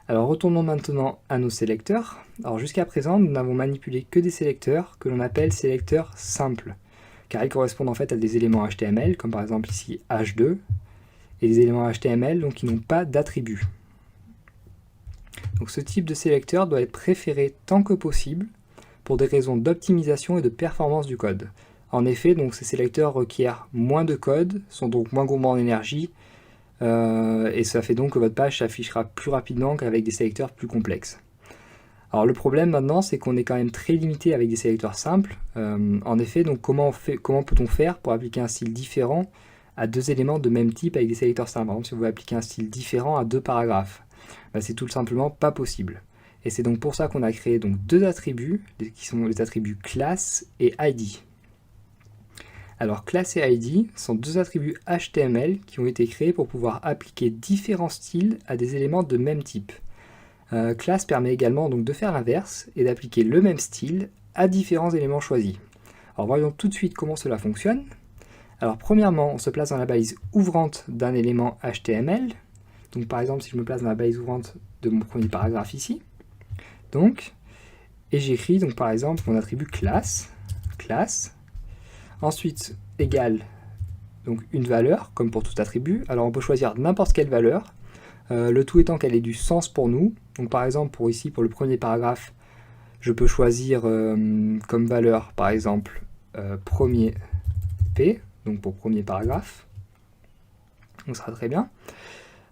Alors retournons maintenant à nos sélecteurs. Alors jusqu'à présent, nous n'avons manipulé que des sélecteurs que l'on appelle sélecteurs simples, car ils correspondent en fait à des éléments HTML, comme par exemple ici H2, et des éléments HTML donc qui n'ont pas d'attributs. Donc ce type de sélecteur doit être préféré tant que possible pour des raisons d'optimisation et de performance du code. En effet, donc, ces sélecteurs requièrent moins de code, sont donc moins gourmands en énergie, et ça fait donc que votre page s'affichera plus rapidement qu'avec des sélecteurs plus complexes. Alors le problème maintenant, c'est qu'on est quand même très limité avec des sélecteurs simples. En effet, donc comment peut-on faire pour appliquer un style différent à deux éléments de même type avec des sélecteurs simples? Par exemple, si vous voulez appliquer un style différent à deux paragraphes, c'est tout simplement pas possible. Et c'est donc pour ça qu'on a créé donc deux attributs, qui sont les attributs class et id. Alors class et id sont deux attributs HTML qui ont été créés pour pouvoir appliquer différents styles à des éléments de même type. Class permet également donc de faire l'inverse et d'appliquer le même style à différents éléments choisis. Alors voyons tout de suite comment cela fonctionne. Alors premièrement, on se place dans la balise ouvrante d'un élément HTML. Donc par exemple, si je me place dans la balise ouvrante de mon premier paragraphe ici, donc, et j'écris donc par exemple mon attribut class, ensuite égale donc une valeur, comme pour tout attribut. Alors on peut choisir n'importe quelle valeur, le tout étant qu'elle ait du sens pour nous. Donc par exemple, pour le premier paragraphe, je peux choisir comme valeur, par exemple, premier P, donc pour premier paragraphe. Donc ça sera très bien.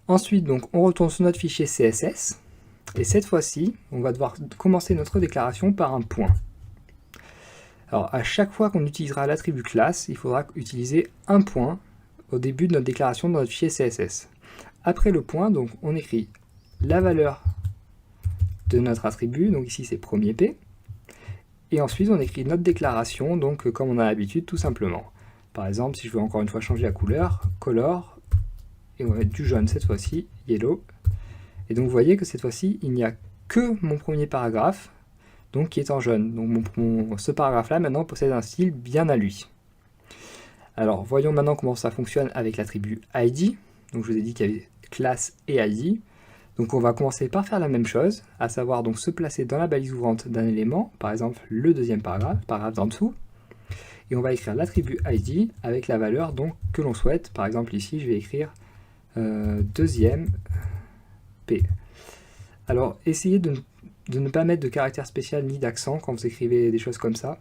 Ensuite, donc, on retourne sur notre fichier CSS, et cette fois-ci, on va devoir commencer notre déclaration par un point. Alors, à chaque fois qu'on utilisera l'attribut class, il faudra utiliser un point au début de notre déclaration dans notre fichier CSS. Après le point, donc, on écrit la valeur de notre attribut, donc ici c'est premier P, et ensuite on écrit notre déclaration, donc comme on a l'habitude, tout simplement. Par exemple, si je veux encore une fois changer la couleur, color, et on va mettre du jaune cette fois-ci, yellow. Et donc vous voyez que cette fois-ci, il n'y a que mon premier paragraphe, donc qui est en jaune. Donc ce paragraphe-là maintenant possède un style bien à lui. Alors voyons maintenant comment ça fonctionne avec l'attribut id. Donc je vous ai dit qu'il y avait class et id. Donc on va commencer par faire la même chose, à savoir donc se placer dans la balise ouvrante d'un élément, par exemple le deuxième paragraphe d'en dessous, et on va écrire l'attribut id avec la valeur donc que l'on souhaite. Par exemple ici je vais écrire deuxième P. Alors essayez de ne pas mettre de caractère spécial ni d'accent quand vous écrivez des choses comme ça.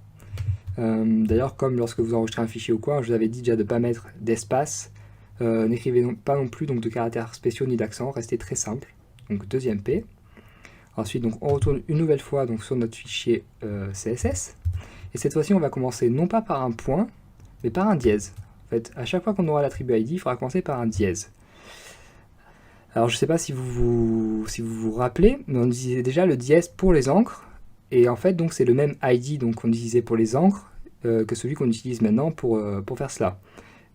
D'ailleurs, comme lorsque vous enregistrez un fichier ou quoi, je vous avais dit déjà de ne pas mettre d'espace. N'écrivez pas non plus donc, de caractères spéciaux ni d'accent, restez très simple. Donc deuxième P. Ensuite, donc, on retourne une nouvelle fois donc, sur notre fichier CSS. Et cette fois-ci, on va commencer non pas par un point, mais par un dièse. En fait, à chaque fois qu'on aura l'attribut id, il faudra commencer par un dièse. Alors je ne sais pas si vous vous rappelez, mais on utilisait déjà le dièse pour les encres, et en fait donc c'est le même id donc, qu'on utilisait pour les encres que celui qu'on utilise maintenant pour faire cela.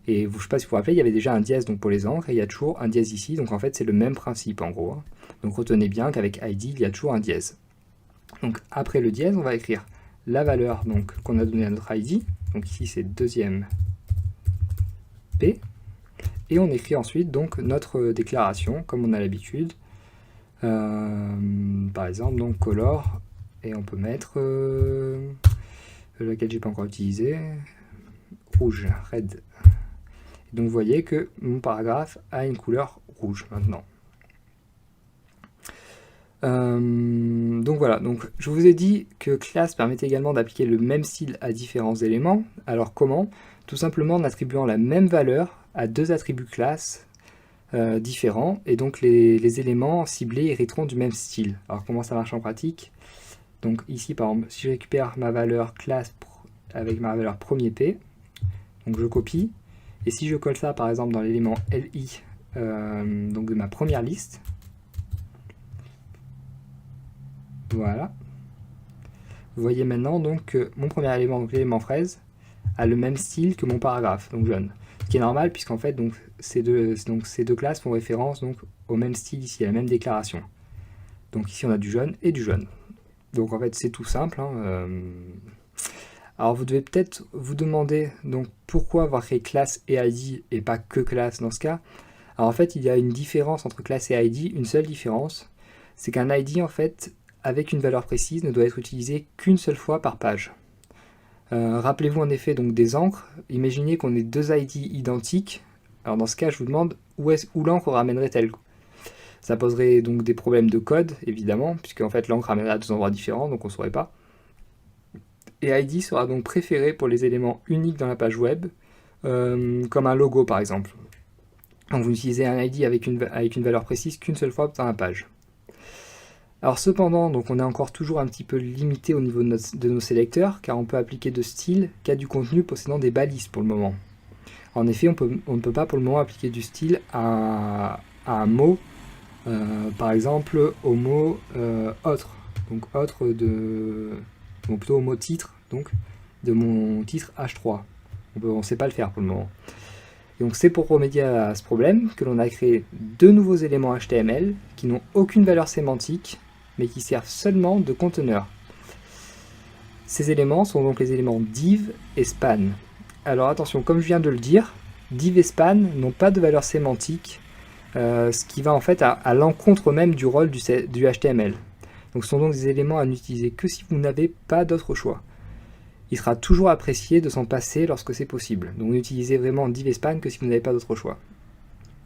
Et je ne sais pas si vous vous rappelez, il y avait déjà un dièse donc, pour les encres, et il y a toujours un dièse ici, donc en fait c'est le même principe en gros. Donc retenez bien qu'avec id il y a toujours un dièse. Donc après le dièse, on va écrire la valeur qu'on a donnée à notre id, donc ici c'est deuxième P, et on écrit ensuite donc notre déclaration comme on a l'habitude. Par exemple donc color, et on peut mettre laquelle j'ai pas encore utilisé, rouge, red. Et donc vous voyez que mon paragraphe a une couleur rouge maintenant. Donc voilà, donc je vous ai dit que class permettait également d'appliquer le même style à différents éléments. Alors comment? Tout simplement en attribuant la même valeur à deux attributs class différents, et donc les éléments ciblés hériteront du même style. Alors comment ça marche en pratique? Donc ici par exemple, si je récupère ma valeur class avec ma valeur premier P, donc je copie, et si je colle ça par exemple dans l'élément li donc de ma première liste, voilà, vous voyez maintenant donc que mon premier élément, donc l'élément fraise, a le même style que mon paragraphe, donc jaune. Ce qui est normal puisqu'en fait donc, ces deux classes font référence donc, au même style ici, à la même déclaration. Donc ici on a du jaune et du jaune. Donc en fait c'est tout simple. Alors vous devez peut-être vous demander donc pourquoi avoir créé class et id et pas que class dans ce cas. Alors en fait il y a une différence entre class et id, une seule différence, c'est qu'un ID en fait, avec une valeur précise, ne doit être utilisé qu'une seule fois par page. Rappelez-vous en effet donc des encres, imaginez qu'on ait deux ID identiques, alors dans ce cas je vous demande où l'encre ramènerait-elle. Ça poserait donc des problèmes de code évidemment, puisque en fait l'encre ramènerait à deux endroits différents, donc on ne saurait pas. Et ID sera donc préféré pour les éléments uniques dans la page web, comme un logo par exemple. Donc vous utilisez un ID avec une valeur précise qu'une seule fois dans la page. Alors cependant, donc on est encore toujours un petit peu limité au niveau de nos sélecteurs, car on peut appliquer de style qu'à du contenu possédant des balises pour le moment. En effet, on ne peut pas pour le moment appliquer du style à un mot, par exemple au mot autre, donc autre donc plutôt au mot titre, donc de mon titre H3. On ne sait pas le faire pour le moment. Et donc c'est pour remédier à ce problème que l'on a créé deux nouveaux éléments HTML qui n'ont aucune valeur sémantique, mais qui servent seulement de conteneurs. Ces éléments sont donc les éléments div et span. Alors attention, comme je viens de le dire, div et span n'ont pas de valeur sémantique, ce qui va en fait à l'encontre même du rôle du HTML. Donc ce sont donc des éléments à n'utiliser que si vous n'avez pas d'autre choix. Il sera toujours apprécié de s'en passer lorsque c'est possible. Donc n'utilisez vraiment div et span que si vous n'avez pas d'autre choix.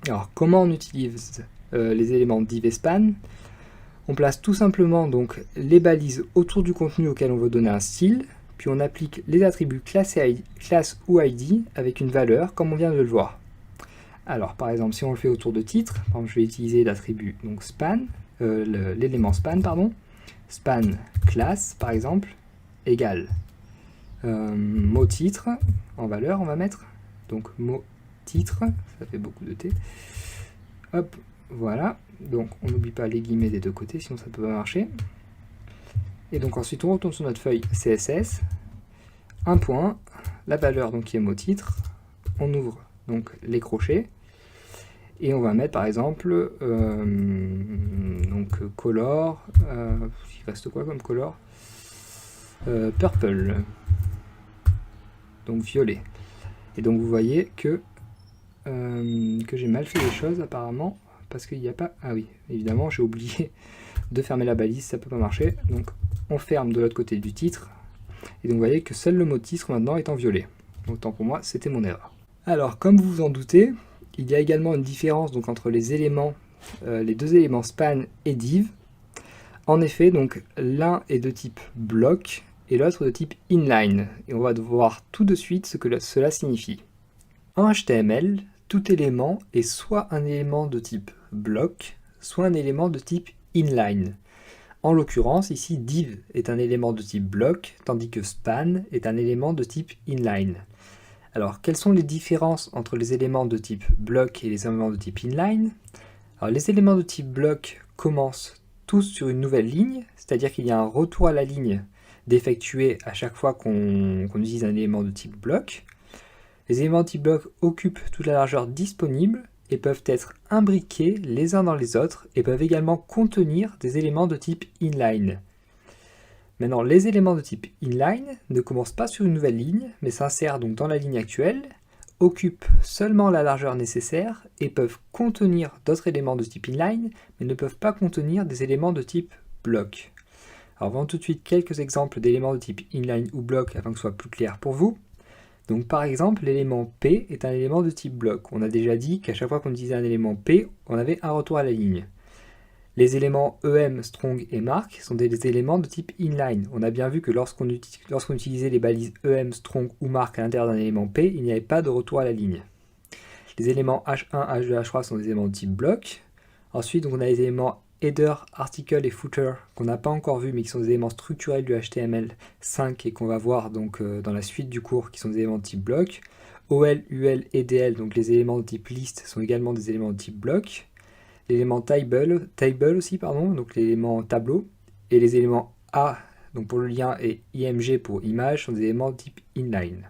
Alors comment on utilise les éléments div et span ? On place tout simplement donc les balises autour du contenu auquel on veut donner un style, puis on applique les attributs classe ou ID avec une valeur comme on vient de le voir. Alors par exemple si on le fait autour de titre, par exemple, je vais utiliser l'attribut donc span, l'élément span pardon, span classe par exemple égale mot titre en valeur on va mettre, donc mot titre, ça fait beaucoup de T, hop, voilà, donc on n'oublie pas les guillemets des deux côtés, sinon ça peut pas marcher. Et donc ensuite on retourne sur notre feuille CSS, un point, la valeur donc qui est mot titre, on ouvre donc les crochets, et on va mettre par exemple donc color, il reste quoi comme color, purple, donc violet. Et donc vous voyez que j'ai mal fait les choses apparemment, parce qu'il n'y a pas... Ah oui, évidemment, j'ai oublié de fermer la balise, ça peut pas marcher. Donc on ferme de l'autre côté du titre, et donc vous voyez que seul le mot titre maintenant est en violet. Autant pour moi, c'était mon erreur. Alors, comme vous vous en doutez, il y a également une différence donc, entre les éléments, les deux éléments span et div. En effet, donc l'un est de type bloc et l'autre de type inline. Et on va voir tout de suite ce que cela signifie. En HTML, tout élément est soit un élément de type bloc, soit un élément de type inline. En l'occurrence, ici, div est un élément de type bloc, tandis que span est un élément de type inline. Alors, quelles sont les différences entre les éléments de type bloc et les éléments de type inline? Alors, les éléments de type bloc commencent tous sur une nouvelle ligne, c'est-à-dire qu'il y a un retour à la ligne d'effectuer à chaque fois qu'on utilise un élément de type bloc. Les éléments de type bloc occupent toute la largeur disponible et peuvent être imbriqués les uns dans les autres et peuvent également contenir des éléments de type inline. Maintenant, les éléments de type inline ne commencent pas sur une nouvelle ligne, mais s'insèrent donc dans la ligne actuelle, occupent seulement la largeur nécessaire et peuvent contenir d'autres éléments de type inline, mais ne peuvent pas contenir des éléments de type bloc. Alors, voyons tout de suite quelques exemples d'éléments de type inline ou bloc afin que ce soit plus clair pour vous. Donc par exemple, l'élément P est un élément de type bloc. On a déjà dit qu'à chaque fois qu'on utilisait un élément P, on avait un retour à la ligne. Les éléments EM, strong et mark sont des éléments de type inline. On a bien vu que lorsqu'on utilisait les balises EM, strong ou mark à l'intérieur d'un élément P, il n'y avait pas de retour à la ligne. Les éléments H1, H2, H3 sont des éléments de type bloc. Ensuite, on a les éléments header, article et footer qu'on n'a pas encore vu mais qui sont des éléments structurels du HTML5 et qu'on va voir donc dans la suite du cours qui sont des éléments de type bloc. OL, UL et DL, donc les éléments de type list sont également des éléments de type bloc. L'élément table aussi, donc l'élément tableau. Et les éléments A, donc pour le lien, et IMG pour image, sont des éléments de type inline.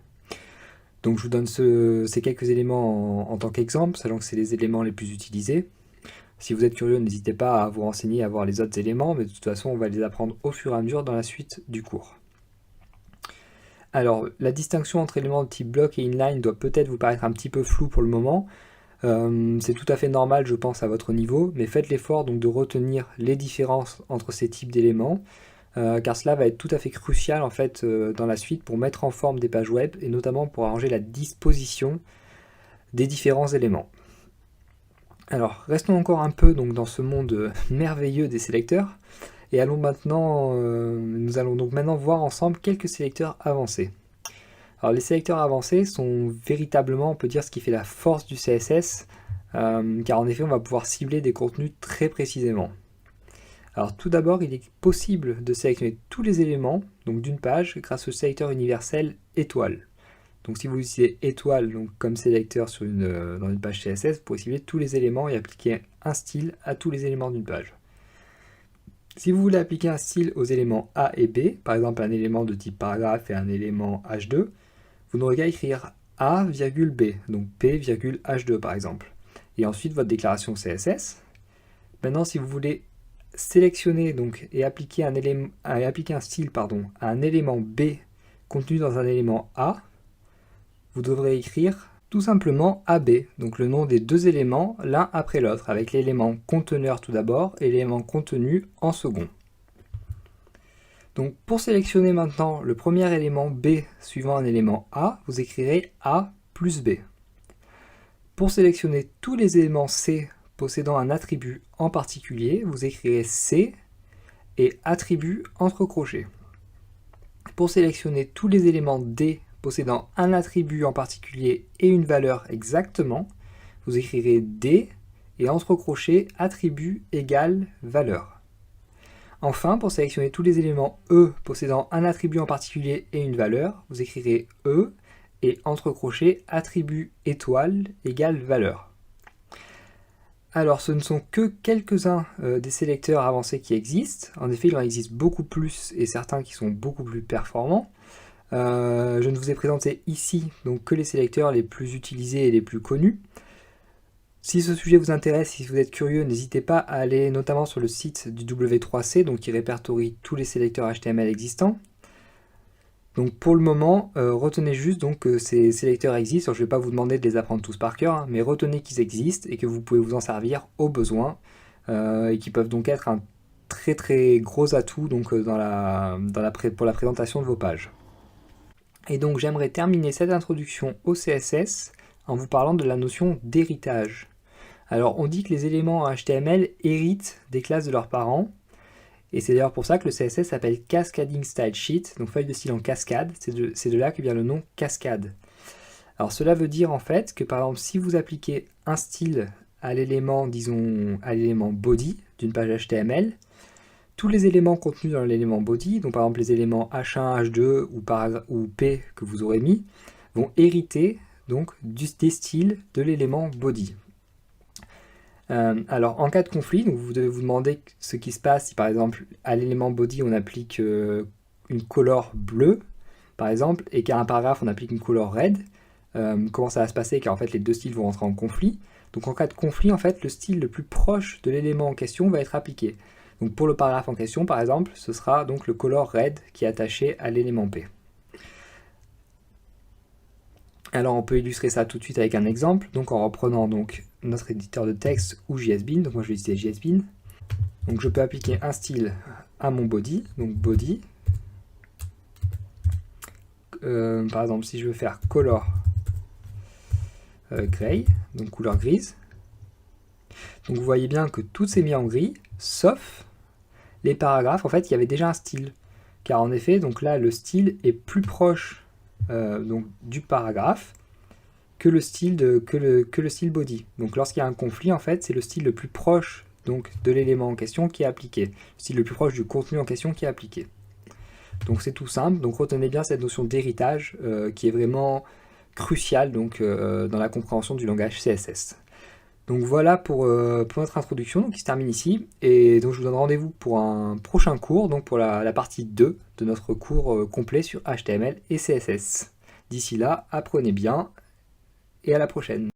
Donc je vous donne ces quelques éléments en tant qu'exemple, sachant que c'est les éléments les plus utilisés. Si vous êtes curieux, n'hésitez pas à vous renseigner, à voir les autres éléments, mais de toute façon, on va les apprendre au fur et à mesure dans la suite du cours. Alors, la distinction entre éléments de type bloc et inline doit peut-être vous paraître un petit peu floue pour le moment. C'est tout à fait normal, je pense, à votre niveau, mais faites l'effort donc de retenir les différences entre ces types d'éléments, car cela va être tout à fait crucial en fait dans la suite pour mettre en forme des pages web et notamment pour arranger la disposition des différents éléments. Alors, restons encore un peu donc dans ce monde merveilleux des sélecteurs et nous allons donc maintenant voir ensemble quelques sélecteurs avancés. Alors, les sélecteurs avancés sont véritablement, on peut dire, ce qui fait la force du CSS, car en effet, on va pouvoir cibler des contenus très précisément. Alors, tout d'abord, il est possible de sélectionner tous les éléments donc d'une page grâce au sélecteur universel étoile. Donc si vous utilisez étoile donc, comme sélecteur dans une page CSS, vous pouvez cibler tous les éléments et appliquer un style à tous les éléments d'une page. Si vous voulez appliquer un style aux éléments A et B, par exemple un élément de type paragraphe et un élément H2, vous n'aurez qu'à écrire A, B, donc P, H2 par exemple. Et ensuite votre déclaration CSS. Maintenant si vous voulez sélectionner donc, et appliquer un style à un élément B contenu dans un élément A, vous devrez écrire tout simplement AB, donc le nom des deux éléments l'un après l'autre, avec l'élément conteneur tout d'abord et l'élément contenu en second. Donc pour sélectionner maintenant le premier élément B suivant un élément A, vous écrirez A plus B. Pour sélectionner tous les éléments C possédant un attribut en particulier, vous écrirez C et attribut entre crochets. Pour sélectionner tous les éléments D possédant un attribut en particulier et une valeur exactement, vous écrirez D et entre crochets attribut égale valeur. Enfin, pour sélectionner tous les éléments E possédant un attribut en particulier et une valeur, vous écrirez E et entre crochets attribut étoile égale valeur. Alors, ce ne sont que quelques-uns des sélecteurs avancés qui existent. En effet, il en existe beaucoup plus et certains qui sont beaucoup plus performants. Je ne vous ai présenté ici donc que les sélecteurs les plus utilisés et les plus connus. Si ce sujet vous intéresse, si vous êtes curieux, n'hésitez pas à aller notamment sur le site du W3C, donc qui répertorie tous les sélecteurs HTML existants. Donc pour le moment, retenez juste donc que ces sélecteurs existent. Alors, je ne vais pas vous demander de les apprendre tous par cœur, hein, mais retenez qu'ils existent et que vous pouvez vous en servir au besoin et qui peuvent donc être un très très gros atout donc, pour la présentation de vos pages. Et donc j'aimerais terminer cette introduction au CSS en vous parlant de la notion d'héritage. Alors on dit que les éléments HTML héritent des classes de leurs parents, et c'est d'ailleurs pour ça que le CSS s'appelle Cascading Style Sheet, donc feuille de style en cascade, c'est de là que vient le nom cascade. Alors cela veut dire en fait que par exemple si vous appliquez un style à l'élément, disons, à l'élément body d'une page HTML, tous les éléments contenus dans l'élément body, donc par exemple les éléments H1, H2 ou P que vous aurez mis, vont hériter donc des styles de l'élément body. Alors en cas de conflit, donc vous devez vous demander ce qui se passe si par exemple à l'élément body on applique une couleur bleue, par exemple, et qu'à un paragraphe on applique une couleur red. Comment ça va se passer, car en fait les deux styles vont rentrer en conflit. Donc en cas de conflit, en fait le style le plus proche de l'élément en question va être appliqué. Donc pour le paragraphe en question, par exemple, ce sera donc le color red qui est attaché à l'élément P. Alors on peut illustrer ça tout de suite avec un exemple, donc en reprenant donc notre éditeur de texte ou JSBean, donc moi je vais utiliser JSBean. Donc je peux appliquer un style à mon body, donc body. Par exemple si je veux faire color gray, donc couleur grise. Donc vous voyez bien que tout s'est mis en gris, sauf les paragraphes, en fait, il y avait déjà un style. Car en effet, donc là, le style est plus proche donc, du paragraphe que le style body. Donc lorsqu'il y a un conflit, en fait, c'est le style le plus proche donc, de l'élément en question qui est appliqué. Le style le plus proche du contenu en question qui est appliqué. Donc c'est tout simple. Donc retenez bien cette notion d'héritage qui est vraiment cruciale donc, dans la compréhension du langage CSS. Donc voilà pour notre introduction qui se termine ici, et donc je vous donne rendez-vous pour un prochain cours, donc pour la partie 2 de notre cours complet sur HTML et CSS. D'ici là, apprenez bien, et à la prochaine.